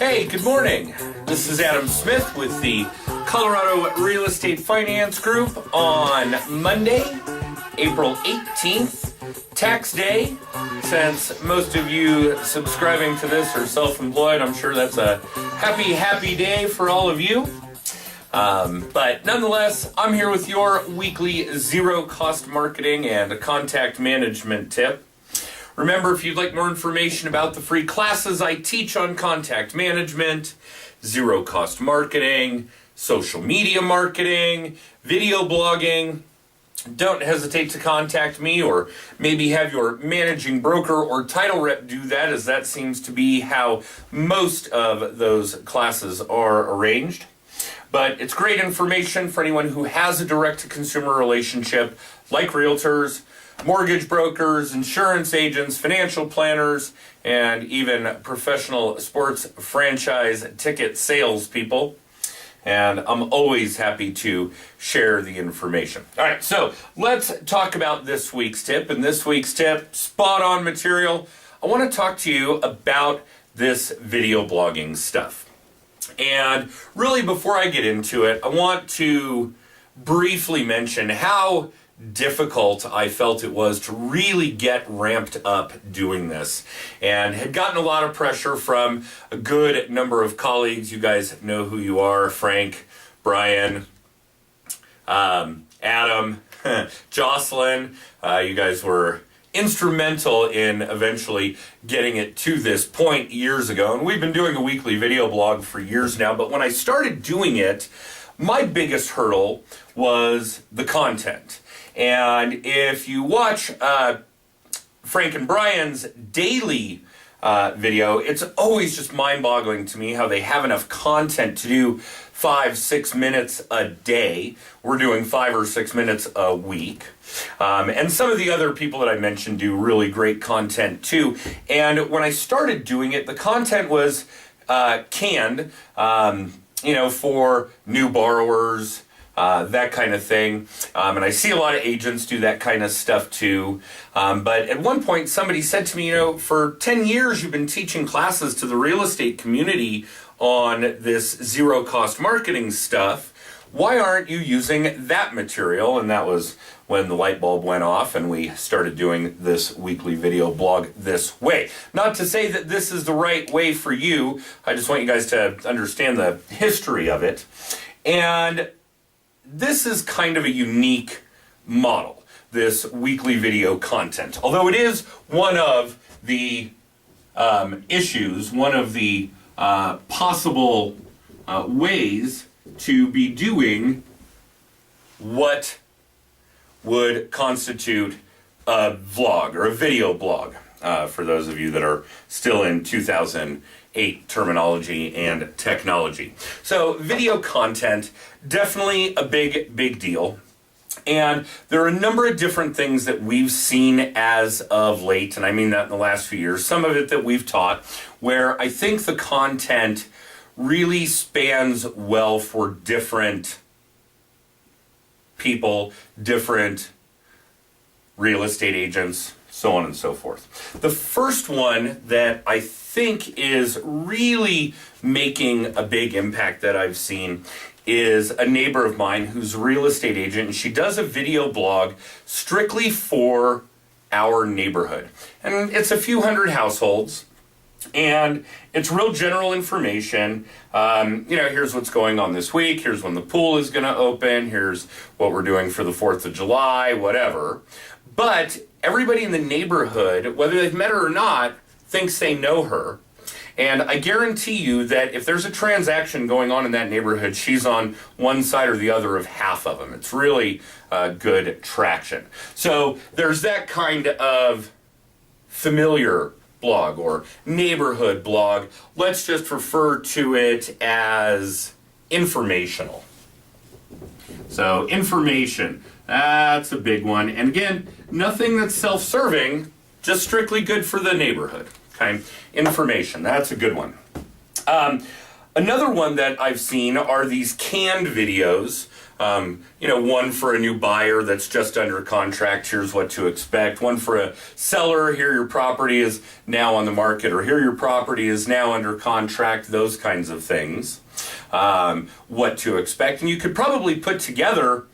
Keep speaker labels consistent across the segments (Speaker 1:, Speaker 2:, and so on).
Speaker 1: Hey, good morning. This is Adam Smith with the Colorado Real Estate Finance Group on Monday, April 18th, tax day. Since most of you subscribing to this are self-employed, I'm sure that's a happy day for all of you. But nonetheless, I'm here with your weekly zero-cost marketing and contact management tip. Remember, if you'd like more information about the free classes I teach on contact management, zero-cost marketing, social media marketing, video blogging, don't hesitate to contact me, or maybe have your managing broker or title rep do that, as that seems to be how most of those classes are arranged. But it's great information for anyone who has a direct-to-consumer relationship, like realtors, mortgage brokers, insurance agents, financial planners, and even professional sports franchise ticket salespeople. And I'm always happy to share the information. All right, so let's talk about this week's tip. And this week's tip, spot on material. I want to talk to you about this video blogging stuff. And really, before I get into it, I want to briefly mention how difficult I felt it was to really get ramped up doing this, and had gotten a lot of pressure from a good number of colleagues. You guys know who you are: Frank, Brian, Adam, Jocelyn. You guys were instrumental in eventually getting it to this point years ago, and we've been doing a weekly video blog for years now. But when I started doing it, my biggest hurdle was the content. And if you watch Frank and Brian's daily video, it's always just mind-boggling to me how they have enough content to do 5-6 minutes a day. We're doing 5 or 6 minutes a week. And some of the other people that I mentioned do really great content too. And when I started doing it, the content was canned, for new borrowers, that kind of thing. And I see a lot of agents do that kind of stuff too. But at one point somebody said to me, for 10 years you've been teaching classes to the real estate community on this zero-cost marketing stuff. Why aren't you using that material? And that was when the light bulb went off and we started doing this weekly video blog this way. Not to say that this is the right way for you. I just want you guys to understand the history of it. And this is kind of a unique model, this weekly video content. Although it is one of the issues, one of the possible ways to be doing what would constitute a vlog or a video blog, for those of you that are still in 2008 terminology and technology. So video content, definitely a big deal. And there are a number of different things that we've seen as of late, and I mean that in the last few years, some of it that we've taught, where I think the content really spans well for different people, different real estate agents, so on and so forth. The first one that I think is really making a big impact that I've seen is a neighbor of mine who's a real estate agent, and she does a video blog strictly for our neighborhood. And it's a few hundred households, and it's real general information. Here's what's going on this week, here's when the pool is going to open, here's what we're doing for the 4th of July, whatever. But everybody in the neighborhood, whether they've met her or not, thinks they know her. And I guarantee you that if there's a transaction going on in that neighborhood, she's on one side or the other of half of them. It's really good traction. So there's that kind of familiar blog or neighborhood blog. Let's just refer to it as informational. So information, that's a big one. And again, nothing that's self-serving, just strictly good for the neighborhood. Okay, information, that's a good one. Another one that I've seen are these canned videos. One for a new buyer that's just under contract, here's what to expect. One for a seller, here your property is now on the market, or here your property is now under contract, those kinds of things. What to expect. And you could probably put together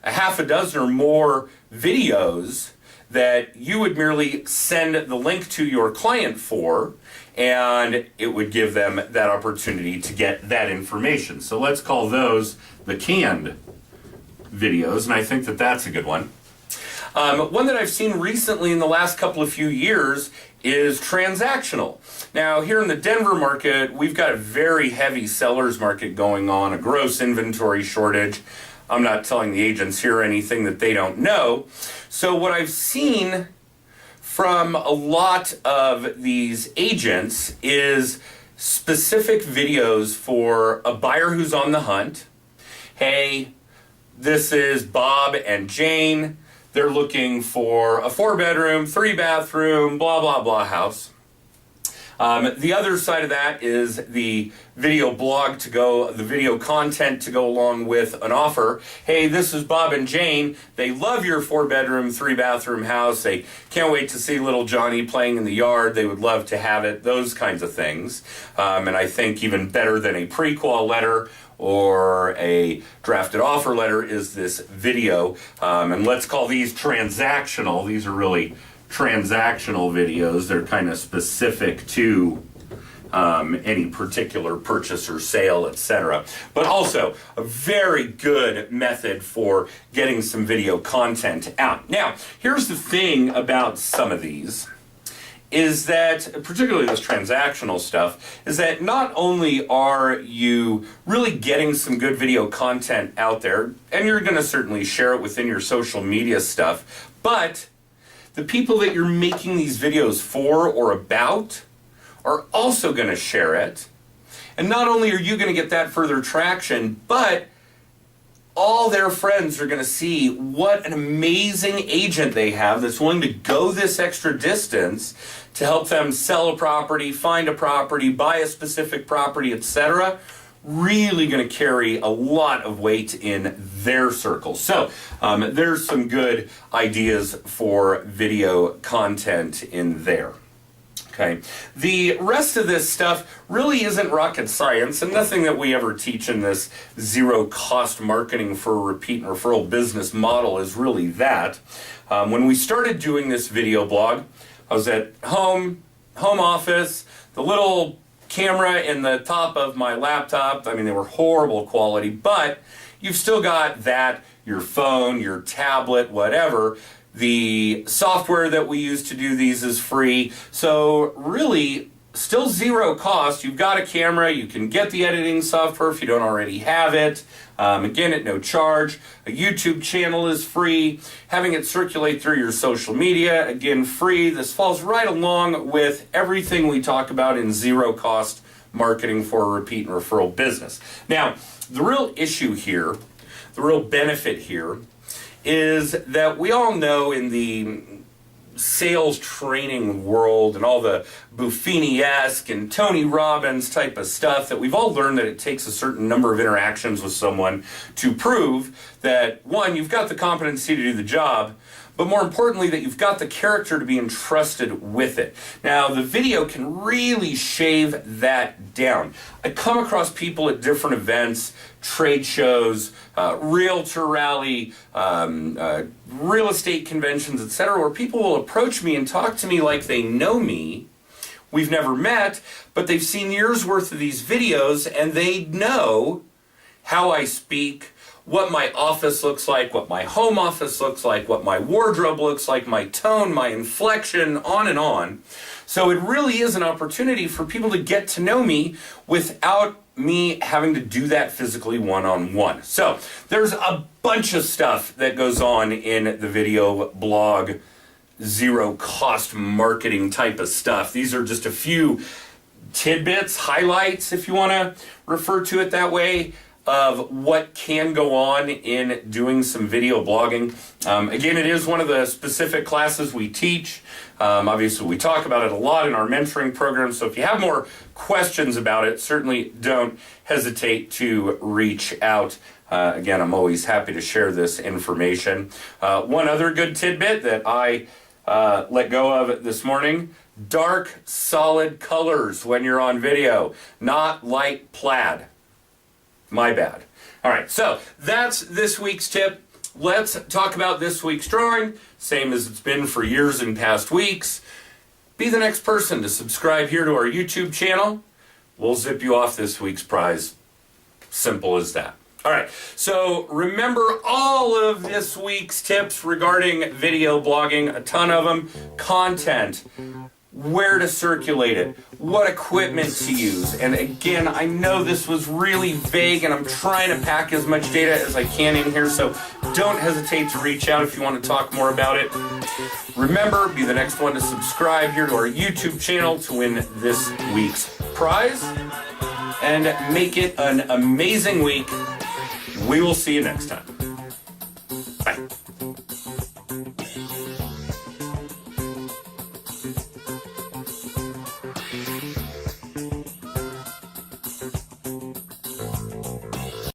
Speaker 1: a half a dozen or more videos that you would merely send the link to your client for, and it would give them that opportunity to get that information. So let's call those the canned videos, and I think that that's a good one. One that I've seen recently in the last couple of few years is transactional. Now, here in the Denver market, we've got a very heavy seller's market going on, a gross inventory shortage. I'm not telling the agents here anything that they don't know. So what I've seen from a lot of these agents is specific videos for a buyer who's on the hunt. Hey, this is Bob and Jane. They're looking for a 4-bedroom, 3-bathroom, blah, blah, blah house. The other side of that is the video blog to go, the video content to go along with an offer. Hey, this is Bob and Jane. They love your 4-bedroom, 3-bathroom house. They can't wait to see little Johnny playing in the yard. They would love to have it, those kinds of things. And I think even better than a pre-qual letter or a drafted offer letter is this video. And let's call these transactional. These are really transactional videos. They're kind of specific to any particular purchase or sale, etc. But also a very good method for getting some video content out. Now, here's the thing about some of these, is that, particularly this transactional stuff, is that not only are you really getting some good video content out there, and you're going to certainly share it within your social media stuff, but the people that you're making these videos for or about are also going to share it. And not only are you going to get that further traction, but all their friends are going to see what an amazing agent they have that's willing to go this extra distance to help them sell a property, find a property, buy a specific property, etc. Really going to carry a lot of weight in their circle. So there's some good ideas for video content in there. Okay. The rest of this stuff really isn't rocket science, and nothing that we ever teach in this zero-cost marketing for a repeat and referral business model is really that. When we started doing this video blog, I was at home office, the little camera in the top of my laptop. I mean, they were horrible quality, but you've still got that, your phone, your tablet, whatever. The software that we use to do these is free. So really, still zero cost. You've got a camera. You can get the editing software if you don't already have it. Again, at no charge. A YouTube channel is free. Having it circulate through your social media, again, free. This falls right along with everything we talk about in zero cost marketing for a repeat and referral business. Now, the real issue here, the real benefit here, is that we all know in the sales training world and all the Buffini-esque and Tony Robbins type of stuff that we've all learned that it takes a certain number of interactions with someone to prove that, one, you've got the competency to do the job, but more importantly, that you've got the character to be entrusted with it. Now, the video can really shave that down. I come across people at different events, trade shows, realtor rally, real estate conventions, etc., where people will approach me and talk to me like they know me. We've never met, but they've seen years worth of these videos, and they know how I speak, what my office looks like, what my home office looks like, what my wardrobe looks like, my tone, my inflection, on and on. So it really is an opportunity for people to get to know me without me having to do that physically one-on-one. So there's a bunch of stuff that goes on in the video blog, zero cost marketing type of stuff. These are just a few tidbits, highlights, if you want to refer to it that way, of what can go on in doing some video blogging. Again, it is one of the specific classes we teach. Obviously, we talk about it a lot in our mentoring program, so if you have more questions about it, certainly don't hesitate to reach out. Again, I'm always happy to share this information. One other good tidbit that I let go of this morning: dark, solid colors when you're on video, not light plaid. My bad. All right, so that's this week's tip. Let's talk about this week's drawing, same as it's been for years in past weeks. Be the next person to subscribe here to our YouTube channel. We'll zip you off this week's prize. Simple as that. All right, so remember all of this week's tips regarding video blogging, a ton of them, content, where to circulate it, what equipment to use. And again, I know this was really vague and I'm trying to pack as much data as I can in here, so don't hesitate to reach out if you want to talk more about it. Remember, be the next one to subscribe here to our YouTube channel to win this week's prize. And make it an amazing week. We will see you next time. Bye.